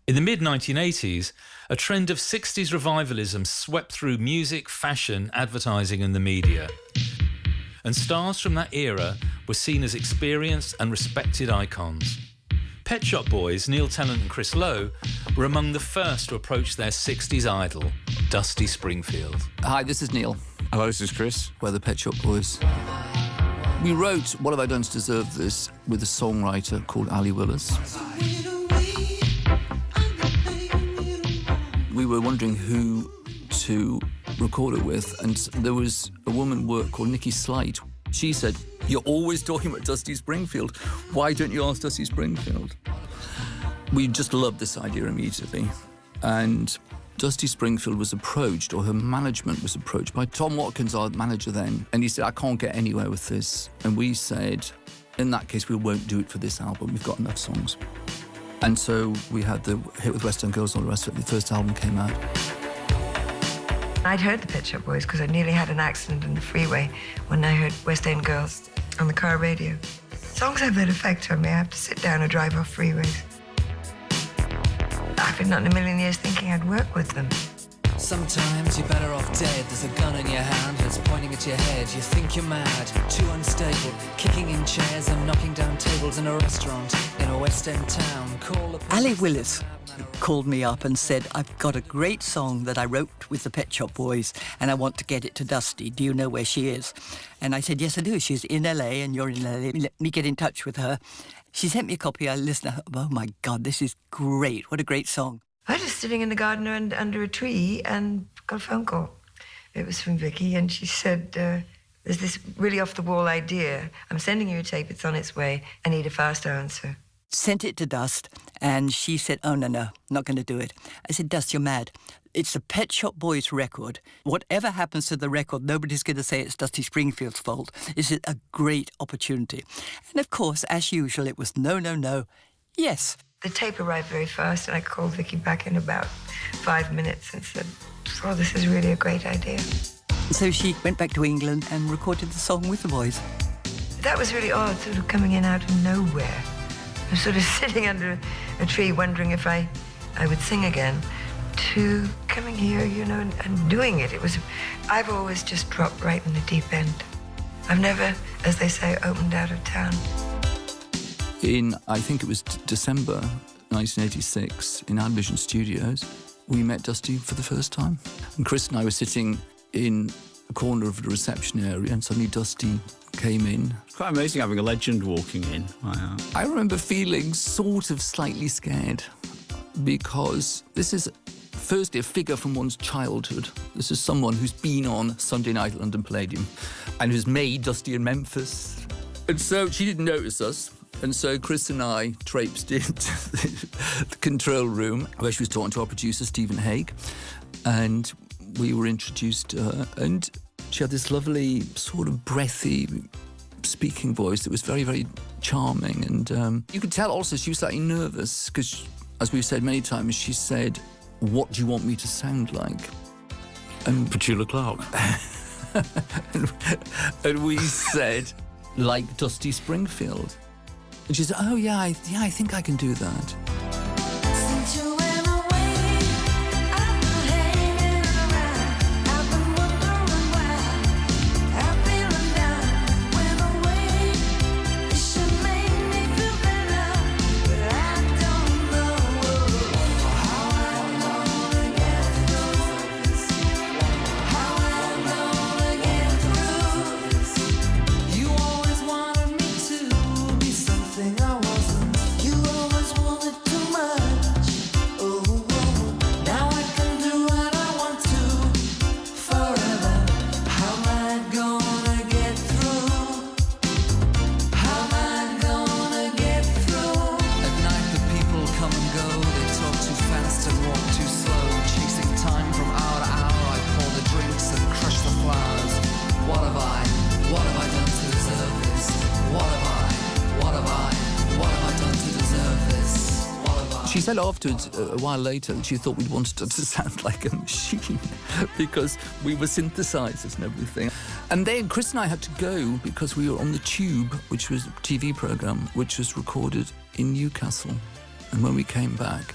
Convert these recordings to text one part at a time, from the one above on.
In the mid-1980s, a trend of 60s revivalism swept through music, fashion, advertising and the media. And stars from that era were seen as experienced and respected icons. Pet Shop Boys, Neil Tennant and Chris Lowe, were among the first to approach their 60s idol, Dusty Springfield. Hi, this is Neil. Hello, this is Chris. We're the Pet Shop Boys. We wrote What Have I Done to Deserve This with a songwriter called Ali Willis. We were wondering who to record it with, and there was a woman called Nikki Slight. She said, "You're always talking about Dusty Springfield. Why don't you ask Dusty Springfield?" We just loved this idea immediately. And Dusty Springfield was approached, or her management was approached, by Tom Watkins, our manager then. And he said, "I can't get anywhere with this." And we said, in that case, we won't do it for this album. We've got enough songs. And so we had the hit with West End Girls and all the rest of it. The first album came out. I'd heard the Pet Shop Boys because I nearly had an accident on the freeway when I heard West End Girls on the car radio. Songs have that effect on me. I have to sit down and drive off freeways. I've been not in a million years thinking I'd work with them. Sometimes you're better off dead. There's a gun in your hand that's pointing at your head. You think you're mad, too unstable, kicking in chairs and knocking down tables in a restaurant in a West End town. Ali Willis called me up and said, "I've got a great song that I wrote with the Pet Shop Boys and I want to get it to Dusty. Do you know where she is?" And I said, "Yes, I do. She's in LA and you're in LA. Let me get in touch with her." She sent me a copy. I listened. Oh, my God, this is great. What a great song. I was just sitting in the garden under a tree and got a phone call. It was from Vicky, and she said, "There's this really off-the-wall idea. I'm sending you a tape. It's on its way. I need a fast answer." Sent it to Dust, and she said, "Oh, no, not going to do it." I said, "Dust, you're mad. It's a Pet Shop Boys record. Whatever happens to the record, nobody's going to say it's Dusty Springfield's fault. It's a great opportunity." And, of course, as usual, it was no, yes. The tape arrived very fast, and I called Vicky back in about 5 minutes and said, "Oh, this is really a great idea." So she went back to England and recorded the song with the boys. That was really odd, sort of coming in out of nowhere. I was sort of sitting under a tree wondering if I would sing again, to coming here, and doing it. I've always just dropped right in the deep end. I've never, as they say, opened out of town. In, I think it was December 1986, in Advision Studios, we met Dusty for the first time. And Chris and I were sitting in a corner of the reception area, and suddenly Dusty came in. It's quite amazing having a legend walking in. I remember feeling sort of slightly scared, because this is, firstly, a figure from one's childhood. This is someone who's been on Sunday Night at London Palladium and who's made Dusty in Memphis. And so she didn't notice us. And so Chris and I traipsed into the control room where she was talking to our producer, Stephen Haig, and we were introduced to her. And she had this lovely, sort of breathy speaking voice that was very, very charming. And you could tell also she was slightly nervous because, as we've said many times, she said, "What do you want me to sound like?" And Petula Clark. and we said, "Like Dusty Springfield." And she said, "Oh, yeah, I think I can do that." She said afterwards, a while later, that she thought we'd wanted her to sound like a machine because we were synthesizers and everything. And then Chris and I had to go because we were on The Tube, which was a TV programme, which was recorded in Newcastle. And when we came back,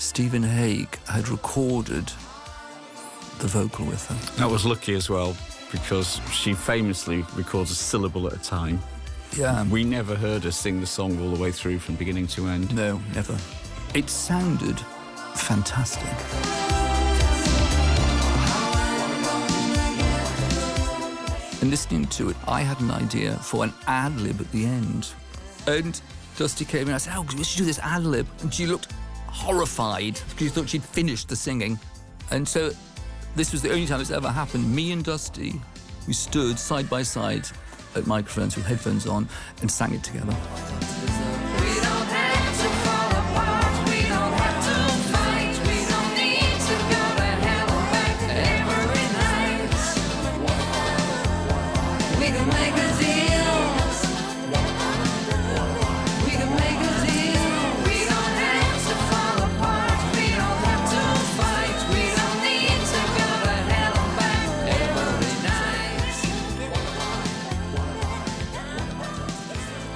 Stephen Hague had recorded the vocal with her. That was lucky as well, because she famously records a syllable at a time. Yeah. We never heard her sing the song all the way through from beginning to end. No, never. It sounded fantastic. And listening to it, I had an idea for an ad-lib at the end. And Dusty came in and I said, oh, we should do this ad-lib. And she looked horrified because she thought she'd finished the singing. And so this was the only time it's ever happened. Me and Dusty, we stood side by side at microphones with headphones on and sang it together.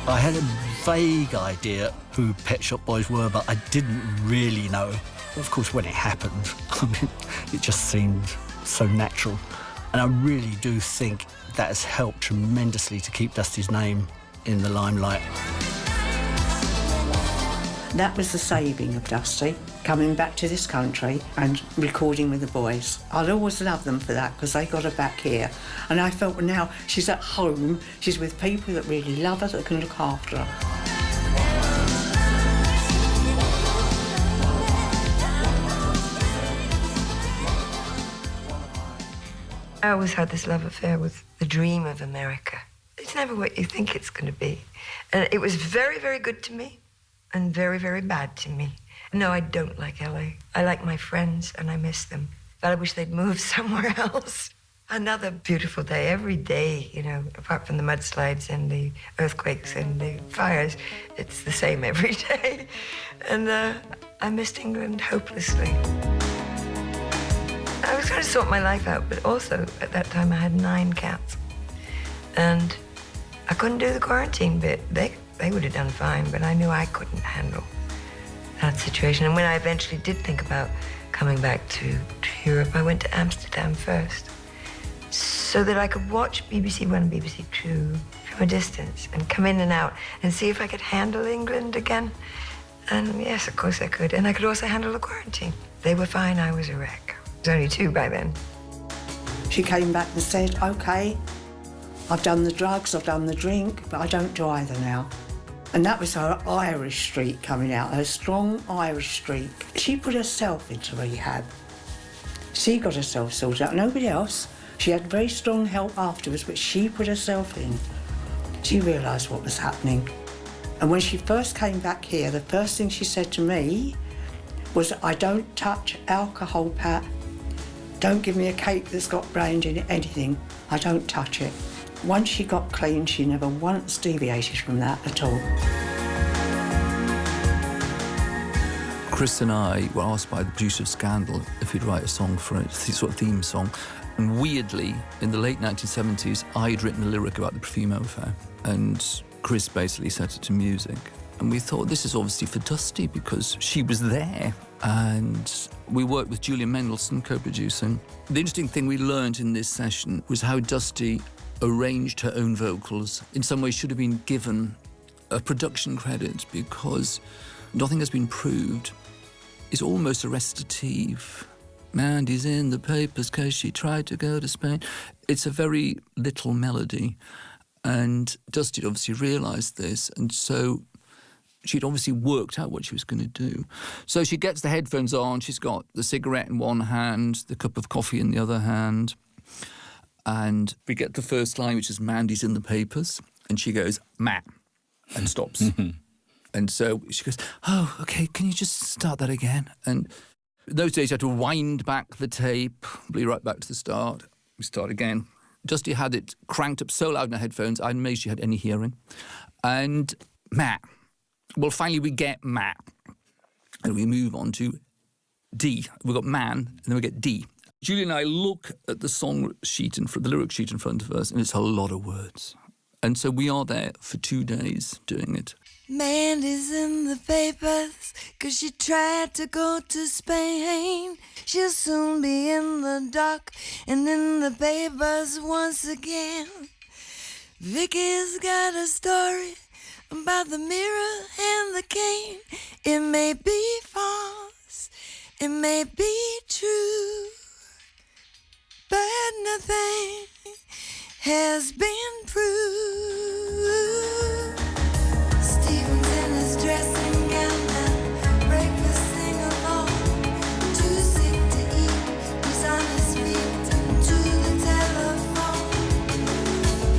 I had a vague idea who Pet Shop Boys were, but I didn't really know. Of course, when it happened, I mean, it just seemed so natural. And I really do think that has helped tremendously to keep Dusty's name in the limelight. That was the saving of Dusty, coming back to this country and recording with the boys. I'll always love them for that because they got her back here. And I felt now she's at home, she's with people that really love her, that can look after her. I always had this love affair with the dream of America. It's never what you think it's going to be. And it was very, very good to me and very, very bad to me. No, I don't like LA. I like my friends and I miss them. But I wish they'd move somewhere else. Another beautiful day, every day, you know, apart from the mudslides and the earthquakes and the fires, it's the same every day. And I missed England hopelessly. I was trying to sort my life out, but also at that time I had 9 cats. And I couldn't do the quarantine bit. They would have done fine, but I knew I couldn't handle that situation. And when I eventually did think about coming back to Europe, I went to Amsterdam first so that I could watch BBC One and BBC Two from a distance and come in and out and see if I could handle England again. And yes, of course I could. And I could also handle the quarantine. They were fine, I was a wreck. I was only 2 by then. She came back and said, OK, I've done the drugs, I've done the drink, but I don't do either now. And that was her Irish streak coming out, her strong Irish streak. She put herself into rehab. She got herself sorted out, nobody else. She had very strong help afterwards, but she put herself in. She realised what was happening. And when she first came back here, the first thing she said to me was, I don't touch alcohol, Pat. Don't give me a cake that's got brains in it, anything. I don't touch it. Once she got clean, she never once deviated from that at all. Chris and I were asked by the producer of Scandal if he'd write a song for it, sort of theme song. And weirdly, in the late 1970s, I'd written a lyric about the Profumo affair, and Chris basically set it to music. And we thought, this is obviously for Dusty because she was there. And we worked with Julian Mendelsohn, co-producing. The interesting thing we learned in this session was how Dusty arranged her own vocals. In some ways should have been given a production credit because nothing has been proved. It's almost a recitative. Mandy's in the papers because she tried to go to Spain. It's a very little melody. And Dusty had obviously realised this, and so she'd obviously worked out what she was going to do. So she gets the headphones on, she's got the cigarette in one hand, the cup of coffee in the other hand, and we get the first line, which is Mandy's in the papers, and she goes, "Ma," and stops. And so she goes, "Oh, OK, can you just start that again?" And in those days, you had to wind back the tape, probably right back to the start. We start again. Dusty had it cranked up so loud in her headphones, I'm amazed she had any hearing. And Ma. Well, finally we get Ma. And we move on to D. We've got man, and then we get D. Julie and I look at the song sheet, the lyric sheet in front of us, and it's a lot of words. And so we are there for 2 days doing it. Mandy's in the papers 'cause she tried to go to Spain. She'll soon be in the dock and in the papers once again. Vicky's got a story about the mirror and the cane. It may be false, it may be true, but nothing has been proved. Stephen's in his dressing gown now, breakfast sing along. Too sick to eat, he's on his feet to the telephone.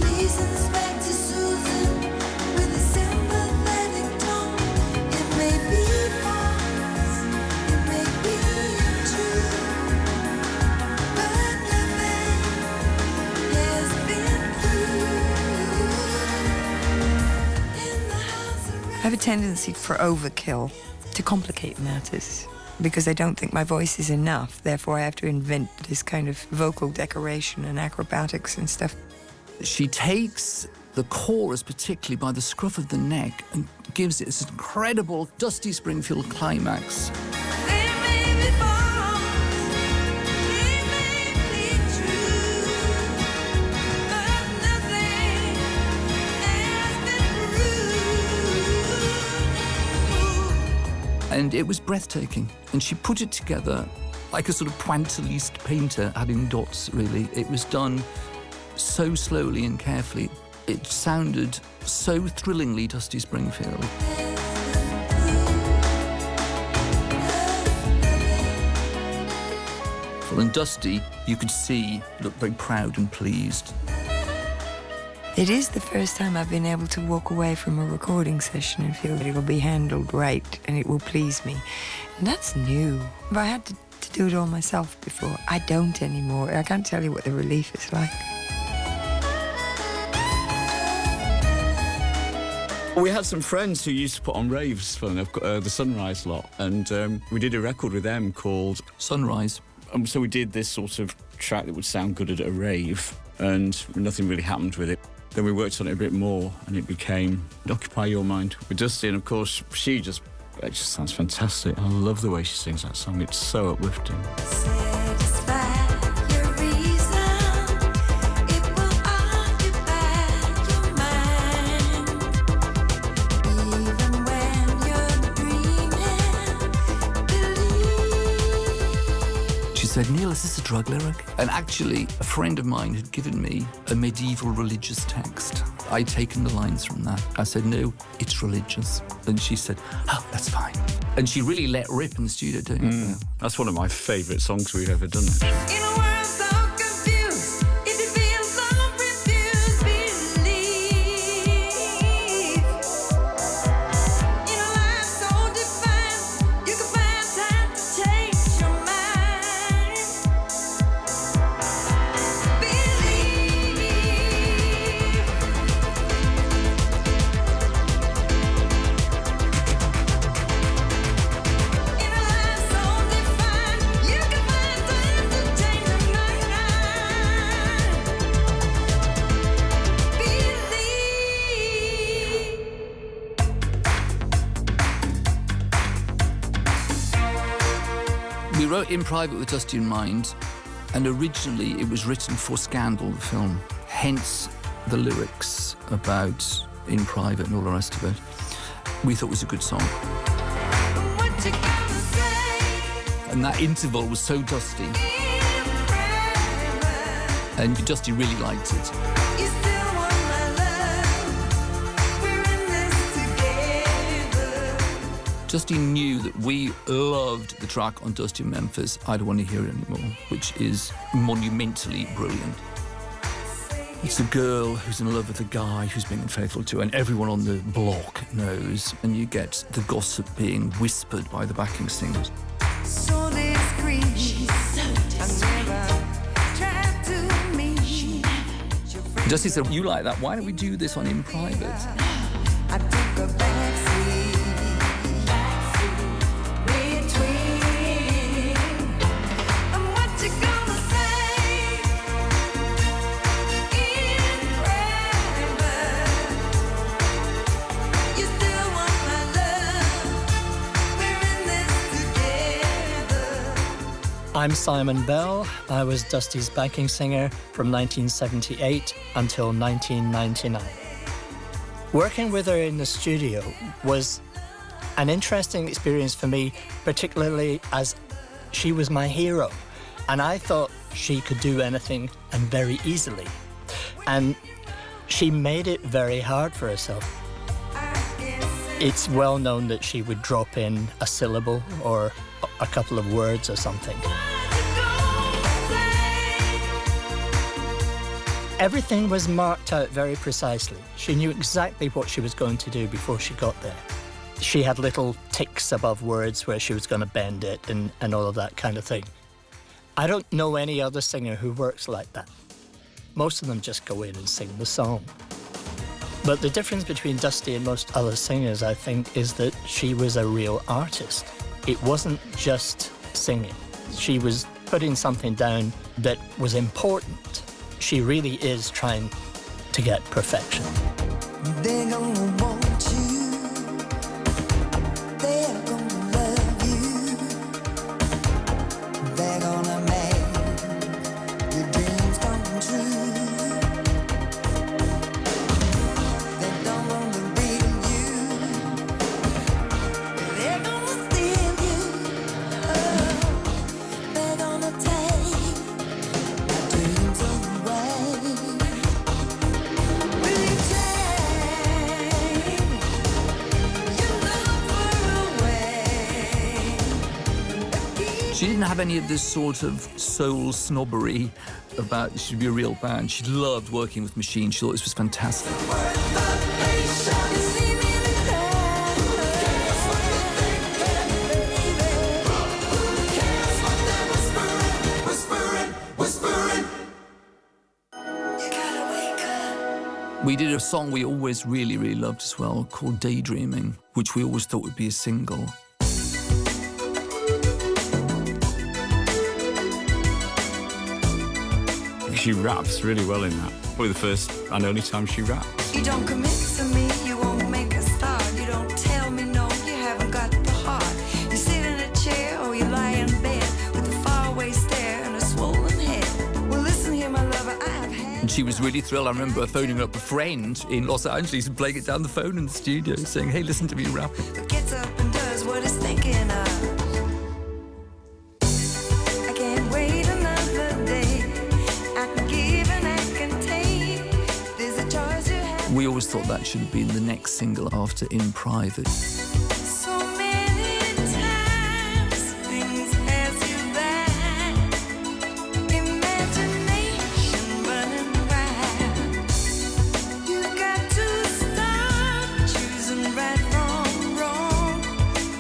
Please inspect Susan with a sympathetic tone. It may be false, it may be true, but nothing has been proved. In the house I have a tendency for overkill, to complicate matters, because I don't think my voice is enough. Therefore, I have to invent this kind of vocal decoration and acrobatics and stuff. She takes the chorus, particularly by the scruff of the neck, and gives it this incredible Dusty Springfield climax. There may be false, it may be true, but nothing has been proved. And it was breathtaking. And she put it together like a sort of pointillist painter, adding dots, really. It was done so slowly and carefully. It sounded so thrillingly Dusty Springfield. Well, and Dusty, you could see, looked very proud and pleased. It is the first time I've been able to walk away from a recording session and feel that it will be handled right and it will please me. And that's new. But I had to do it all myself before. I don't anymore. I can't tell you what the relief is like. We had some friends who used to put on raves for the Sunrise lot, and we did a record with them called Sunrise. So we did this sort of track that would sound good at a rave, and nothing really happened with it. Then we worked on it a bit more, and it became Occupy Your Mind with Dusty, and of course, it just sounds fantastic. I love the way she sings that song. It's so uplifting. She said, Neil, is this a drug lyric? And actually, a friend of mine had given me a medieval religious text. I'd taken the lines from that. I said, no, it's religious. And she said, oh, that's fine. And she really let rip in the studio doing it. That's one of my favourite songs we've ever done, actually. In a world so confused, if you feel so refused, believe. In a life so defined, you can find time to change your mind. Believe. In a life so defined, you can find time to change your mind. Believe. We wrote In Private with Dusty in mind, and originally it was written for Scandal, the film. Hence the lyrics about In Private and all the rest of it. We thought it was a good song. What you gonna say And that interval was so Dusty, in private? and Dusty really liked it. You still want my love? We're in this together. Dusty knew that we loved the track on Dusty in Memphis, I Don't Want to Hear It Anymore, which is monumentally brilliant. It's a girl who's in love with a guy who's being unfaithful to her, and everyone on the block knows, and you get the gossip being whispered by the backing singers. So discreet. She's so discreet. Tried to meet. Dusty said, you like that, why don't we do this on In Private? I took a backseat between. And what you gonna say in private? You still want I'm Simon Bell. I was Dusty's backing singer from 1978 until 1999. Working with her in the studio was an interesting experience for me, particularly as she was my hero. And I thought she could do anything and very easily. And she made it very hard for herself. It's well known that she would drop in a syllable or a couple of words or something. Everything was marked out very precisely. She knew exactly what she was going to do before she got there. She had little ticks above words where she was going to bend it and all of that kind of thing. I don't know any other singer who works like that. Most of them just go in and sing the song. But the difference between Dusty and most other singers, I think, is that she was a real artist. It wasn't just singing. She was putting something down that was important. She really is trying to get perfection. They're gonna want you. They're gonna love you. They're gonna make your dreams come true. They don't wanna be you. They're gonna steal you. Oh, they're gonna take my dreams away. Will you take your lover away? She didn't have any of this sort of soul snobbery about it should be a real band. She loved working with machines. She thought this was fantastic. We did a song we always really, really loved as well called Daydreaming, which we always thought would be a single. She raps really well in that. Probably the first and only time she raps. You don't commit to me, you won't make a start. You don't tell me no, you haven't got the heart. You sit in a chair or you lie in bed with a faraway stare and a swollen head. Well, listen here, my lover, I have had. And she was really thrilled. I remember her phoning up a friend in Los Angeles and playing it down the phone in the studio, saying, hey, listen to me rap. But gets up and does what it's thinking of. I can't wait another day. I can give and I can take. There's a choice you have. We always thought that should have been the next single after In Private. So many times things pass you by. Imagination running wild. You got to stop choosing right from wrong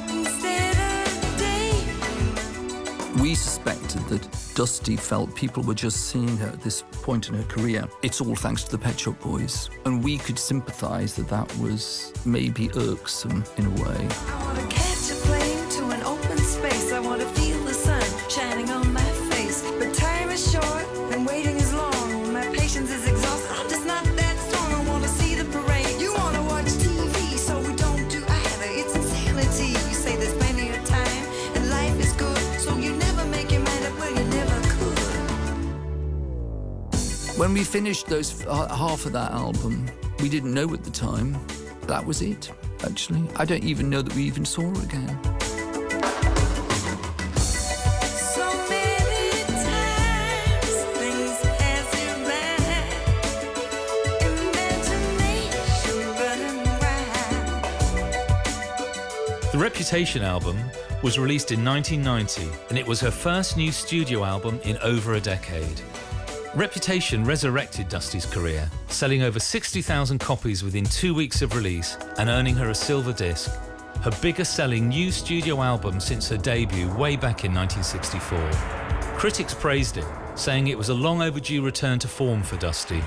instead of daydreaming. We suspected that Dusty felt people were just seeing her at this point in her career. It's all thanks to the Pet Shop Boys. And we could sympathise that that was maybe irksome in a way. I want to catch a plane to an open space. I want to feel the sun shining on my face. But time is short and waiting is long. My patience is exhausted. I'm just not that strong. I want to see the parade. You want to watch TV, so we don't do either. It's insanity. You say there's plenty of time and life is good, so you never make your mind up. Well, you never could. When we finished those half of that album, we didn't know at the time that was it, actually. I don't even know that we even saw her again. So many times things pass you by. Imagination running wild. The Reputation album was released in 1990, and it was her first new studio album in over a decade. Reputation resurrected Dusty's career, selling over 60,000 copies within 2 weeks of release and earning her a silver disc, her biggest selling new studio album since her debut way back in 1964. Critics praised it, saying it was a long overdue return to form for Dusty.